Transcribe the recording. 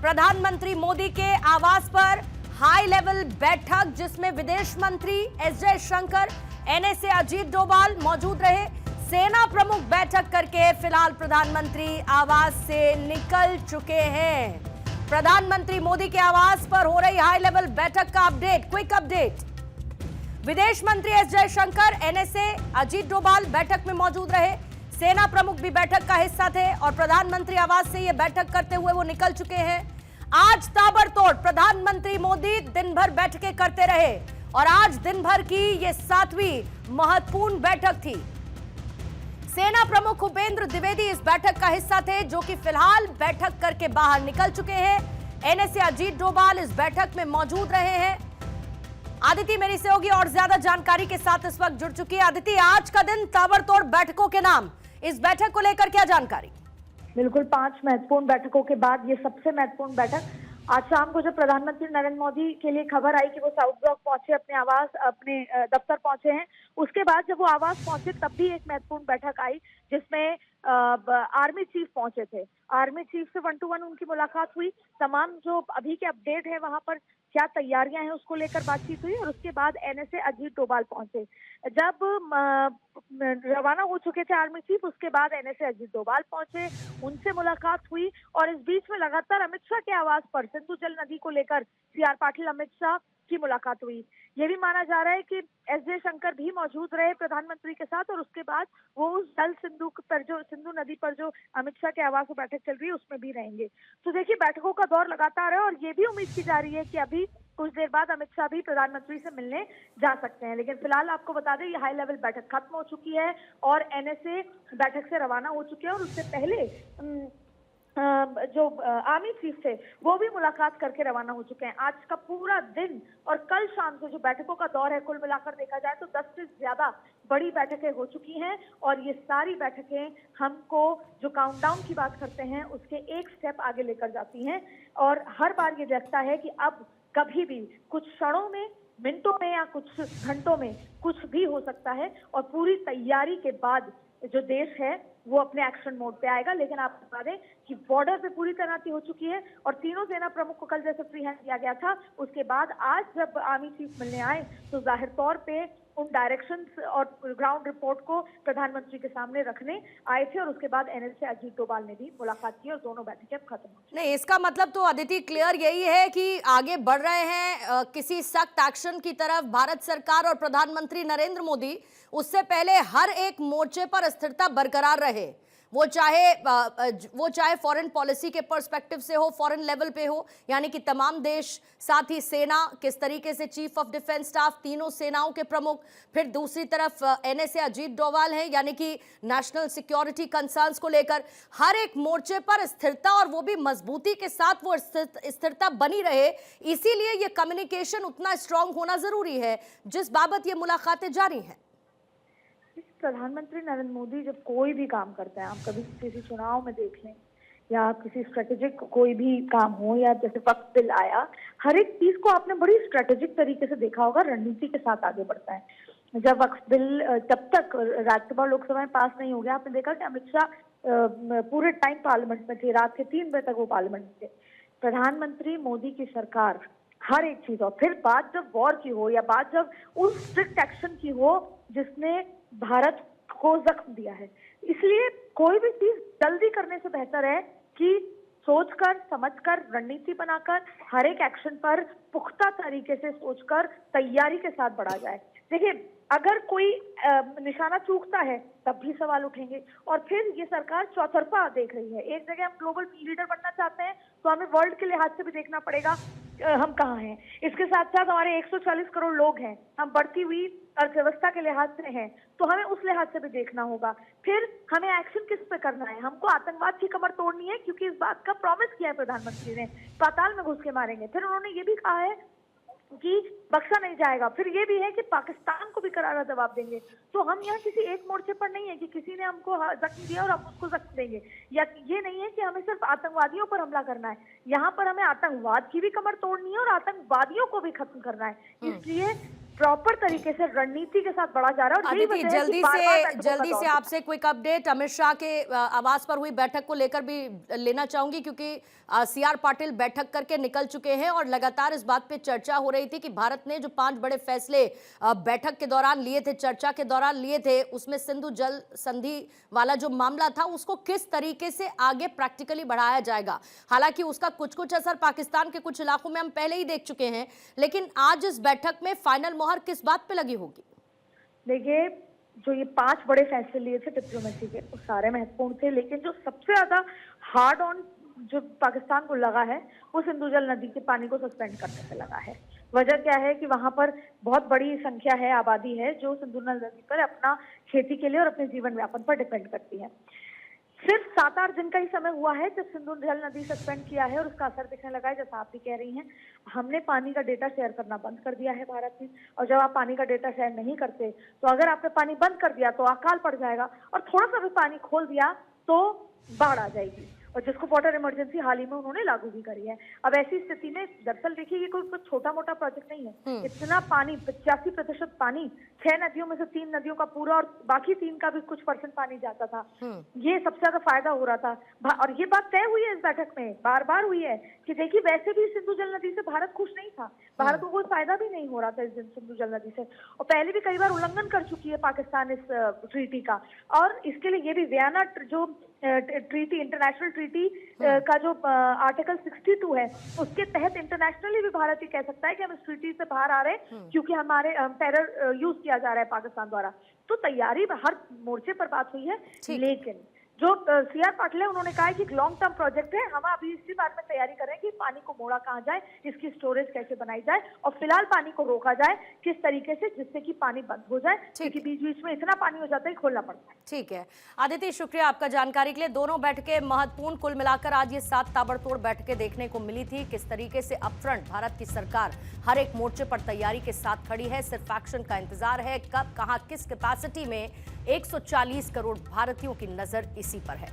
प्रधानमंत्री मोदी के आवास पर हाई लेवल बैठक, जिसमें विदेश मंत्री एस जयशंकर, एनएसए अजीत डोभाल मौजूद रहे। सेना प्रमुख बैठक करके फिलहाल प्रधानमंत्री आवास से निकल चुके हैं। प्रधानमंत्री मोदी के आवास पर हो रही हाई लेवल बैठक का अपडेट, क्विक अपडेट। विदेश मंत्री एस जयशंकर, एनएसए अजीत डोभाल बैठक में मौजूद रहे। सेना प्रमुख भी बैठक का हिस्सा थे और प्रधानमंत्री आवास से ये बैठक करते हुए वो निकल चुके हैं। आज ताबड़तोड़ प्रधानमंत्री मोदी दिन भर बैठकें करते रहे और आज दिन भर की ये 7वीं महत्वपूर्ण बैठक थी। सेना प्रमुख उपेंद्र द्विवेदी इस बैठक का हिस्सा थे, जो कि फिलहाल बैठक करके बाहर निकल चुके हैं। एनएसए अजीत डोभाल इस बैठक में मौजूद रहे हैं। आदिति मेरी सहयोगी और ज्यादा जानकारी के साथ इस वक्त जुड़ चुकी है। आदिति, आज का दिन ताबड़तोड़ बैठकों के नाम, इस बैठक को लेकर क्या जानकारी? बिल्कुल, 5 महत्वपूर्ण बैठकों के बाद ये सबसे महत्वपूर्ण बैठक। आज शाम को जब प्रधानमंत्री नरेंद्र मोदी के लिए खबर आई कि वो साउथ ब्लॉक पहुंचे, अपने आवास, अपने दफ्तर पहुंचे हैं, उसके बाद जब वो आवास पहुंचे तब भी एक महत्वपूर्ण बैठक आई, जिसमें आर्मी चीफ पहुंचे थे। आर्मी चीफ से 1 to 1 उनकी मुलाकात हुई। तमाम जो अभी के अपडेट है, वहां पर क्या तैयारियां हैं, उसको लेकर बातचीत हुई। और उसके बाद एनएसए अजीत डोभाल पहुंचे। जब रवाना हो चुके थे आर्मी चीफ, उसके बाद एनएसए अजीत डोभाल पहुंचे, उनसे मुलाकात हुई। और इस बीच में लगातार अमित शाह के आवास पर सिंधु जल नदी को लेकर सीआर पाटिल, अमित शाह की मुलाकात हुई। ये भी माना जा रहा है कि एस जयशंकर भी मौजूद रहे प्रधानमंत्री के साथ, और उसके बाद वो उस जल सिंधु नदी पर जो अमित शाह के आवास पर बैठक चल रही है उसमें भी रहेंगे। तो देखिए, बैठकों का दौर लगातार है और ये भी उम्मीद की जा रही है कि अभी कुछ देर बाद अमित शाह भी प्रधानमंत्री से मिलने जा सकते हैं। लेकिन फिलहाल आपको बता दें, ये हाई लेवल बैठक खत्म हो चुकी है और एनएसए बैठक से रवाना हो चुके हैं। और उससे पहले जो आर्मी चीफ थे वो भी मुलाकात करके रवाना हो चुके हैं। आज का पूरा दिन और कल शाम से जो बैठकों का दौर है, कुल मिलाकर देखा जाए तो 10 से ज्यादा बड़ी बैठकें हो चुकी हैं। और ये सारी बैठकें हमको जो काउंटडाउन की बात करते हैं उसके एक स्टेप आगे लेकर जाती हैं। और हर बार ये लगता है कि अब कभी भी कुछ क्षणों में, मिनटों में या कुछ घंटों में कुछ भी हो सकता है। और पूरी तैयारी के बाद जो देश है वो अपने एक्शन मोड पे आएगा। लेकिन आप बता दें कि बॉर्डर पे पूरी तैनाती हो चुकी है और तीनों सेना प्रमुख को कल जैसे फ्री हैंड दिया गया था, उसके बाद आज जब आर्मी चीफ मिलने आए तो जाहिर तौर पे उन डायरेक्शंस और ग्राउंड रिपोर्ट को प्रधानमंत्री के सामने रखने आए थे। और उसके बाद एनएसए अजीत डोभाल ने भी मुलाकात की और दोनों बैठकें अब खत्म हो। नहीं, इसका मतलब तो अदिति क्लियर यही है कि आगे बढ़ रहे हैं किसी सख्त एक्शन की तरफ भारत सरकार और प्रधानमंत्री नरेंद्र मोदी। उससे पहले हर एक मोर्चे पर स्थिरता बरकरार रहे, वो चाहे फॉरेन पॉलिसी के पर्सपेक्टिव से हो, फॉरेन लेवल पे हो, यानी कि तमाम देश, साथ ही सेना किस तरीके से, चीफ ऑफ डिफेंस स्टाफ, तीनों सेनाओं के प्रमुख, फिर दूसरी तरफ एनएसए अजीत डोभाल है, यानी कि नेशनल सिक्योरिटी कंसर्न्स को लेकर हर एक मोर्चे पर स्थिरता, और वो भी मजबूती के साथ वो स्थिरता बनी रहे। इसीलिए ये कम्युनिकेशन उतना स्ट्रांग होना जरूरी है, जिस बाबत ये मुलाकातें जारी हैं। प्रधानमंत्री नरेंद्र मोदी जब कोई भी काम करते हैं, आप कभी किसी चुनाव में देख लें या किसी स्ट्रेटेजिक कोई भी काम हो, या जैसे वक्फ बिल आया, हर एक चीज को आपने बड़ी स्ट्रेटेजिक तरीके से देखा होगा, रणनीति के साथ आगे बढ़ता है। जब वक्फ बिल जब तक राज्यसभा लोकसभा में पास नहीं हो गया, आपने देखा कि अमित शाह पूरे टाइम पार्लियामेंट में थे, रात के 3 बजे तक वो पार्लियामेंट में थे। प्रधानमंत्री मोदी की सरकार हर एक चीज, और फिर बात जब वॉर की हो या बात जब उस स्ट्रिक्ट एक्शन की हो जिसने भारत को जख्म दिया है, इसलिए कोई भी चीज जल्दी करने से बेहतर है कि सोचकर, समझकर, रणनीति बनाकर हर एक एक्शन पर पुख्ता तरीके से सोचकर तैयारी के साथ बढ़ा जाए। देखिए, अगर कोई निशाना चूकता है तब भी सवाल उठेंगे। और फिर ये सरकार चौतरफा देख रही है। एक जगह हम ग्लोबल लीडर बनना चाहते हैं तो हमें वर्ल्ड के लिहाज से भी देखना पड़ेगा हम कहाँ हैं। इसके साथ साथ हमारे 140 करोड़ लोग हैं, हम बढ़ती हुई अर्थव्यवस्था के लिहाज से हैं, तो हमें उस लिहाज से भी देखना होगा। फिर हमें एक्शन किस पे करना है। हमको आतंकवाद की कमर तोड़नी है, क्योंकि इस बात का प्रॉमिस किया है प्रधानमंत्री ने, पाताल में घुस के मारेंगे। फिर उन्होंने ये भी कहा है कि बख्शा नहीं जाएगा। फिर ये भी है कि पाकिस्तान को भी करारा जवाब देंगे। तो हम यहाँ किसी एक मोर्चे पर नहीं है कि किसी ने हमको जख्म दिया और हम उसको जख्म देंगे, या ये नहीं है कि हमें सिर्फ आतंकवादियों पर हमला करना है। यहाँ पर हमें आतंकवाद की भी कमर तोड़नी है और आतंकवादियों को भी खत्म करना है। इसलिए प्रॉपर तरीके से रणनीति के साथ बढ़ा जा रहा है। और यही अदिति, वजह है कि बार-बार बैठकों का जल्दी दौर से होता है। आपसे क्विक अपडेट अमित शाह के आवास पर हुई बैठक को लेकर भी लेना चाहूंगी, क्योंकि सीआर पाटिल बैठक करके निकल चुके हैं और लगातार इस बात पे चर्चा हो रही थी कि भारत ने जो 5 बड़े फैसले बैठक के दौरान लिए थे, चर्चा के दौरान लिए थे, उसमें सिंधु जल संधि वाला जो मामला था उसको किस तरीके से आगे प्रैक्टिकली बढ़ाया जाएगा। हालांकि उसका कुछ असर पाकिस्तान के कुछ इलाकों में हम पहले ही देख चुके हैं, लेकिन आज इस बैठक में फाइनल मोहर किस बात पे लगी होगी? देखिए, जो ये 5 बड़े फैसले लिए थे डिप्लोमेसी के, वो सारे महत्वपूर्ण थे, लेकिन जो सबसे ज्यादा हार्ड ऑन जो पाकिस्तान को लगा है वो सिंधु जल नदी के पानी को सस्पेंड करने से लगा है। वजह क्या है कि वहां पर बहुत बड़ी संख्या है, आबादी है जो सिंधु जल नदी पर अपना खेती के लिए और अपने जीवन यापन पर डिपेंड करती है। सिर्फ 7-8 दिन का ही समय हुआ है जब सिंधु जल नदी सस्पेंड किया है और उसका असर दिखने लगा है। जैसा आप भी कह रही हैं, हमने पानी का डेटा शेयर करना बंद कर दिया है भारत में, और जब आप पानी का डेटा शेयर नहीं करते तो अगर आपने पानी बंद कर दिया तो अकाल पड़ जाएगा, और थोड़ा सा भी पानी खोल दिया तो बाढ़ आ जाएगी, और जिसको वाटर इमरजेंसी हाल ही में उन्होंने लागू भी करी है। अब ऐसी स्थिति में दरअसल देखिए, ये कोई छोटा मोटा प्रोजेक्ट नहीं है। इतना पानी, 85% पानी 6 नदियों में से 3 नदियों का पूरा और बाकी 3 का भी कुछ % पानी जाता था। ये सबसे ज्यादा फायदा हो रहा था। और ये बात तय हुई है इस बैठक में, बार बार हुई है कि देखिए वैसे भी सिंधु जल नदी से भारत खुश नहीं था, भारत को कोई फायदा भी नहीं हो रहा था इस दिन सिंधु जल नदी से, और पहले भी कई बार उल्लंघन कर चुकी है पाकिस्तान इस ट्रीटी का। और इसके लिए ये भी वियना जो ट्रीटी, इंटरनेशनल ट्रीटी का जो आर्टिकल 62 है, उसके तहत इंटरनेशनली भी भारत ये कह सकता है कि हम इस ट्रीटी से बाहर आ रहे हैं क्योंकि हमारे टेरर यूज किया जा रहा है पाकिस्तान द्वारा। तो तैयारी हर मोर्चे पर बात हुई है, लेकिन जो सीआर पाटिल है उन्होंने कहा है कि लॉन्ग टर्म प्रोजेक्ट है, हम अभी इसी बात में तैयारी कर रहे हैं कि पानी को मोड़ा कहाँ जाए, इसकी स्टोरेज कैसे बनाई जाए, और फिलहाल पानी को रोका जाए किस तरीके से जिससे कि पानी बंद हो जाए, क्योंकि बीच बीच में इतना पानी हो जाता है खोलना पड़ता है। ठीक है आदित्य, शुक्रिया आपका जानकारी के लिए। दोनों बैठकें महत्वपूर्ण, कुल मिलाकर आज ये 7 ताबड़तोड़ बैठकें देखने को मिली थी। किस तरीके से अपफ्रंट भारत की सरकार हर एक मोर्चे पर तैयारी के साथ खड़ी है, सिर्फ एक्शन का इंतजार है, कब कहां किस कैपेसिटी में 140 करोड़ भारतीयों की नजर इसी पर है।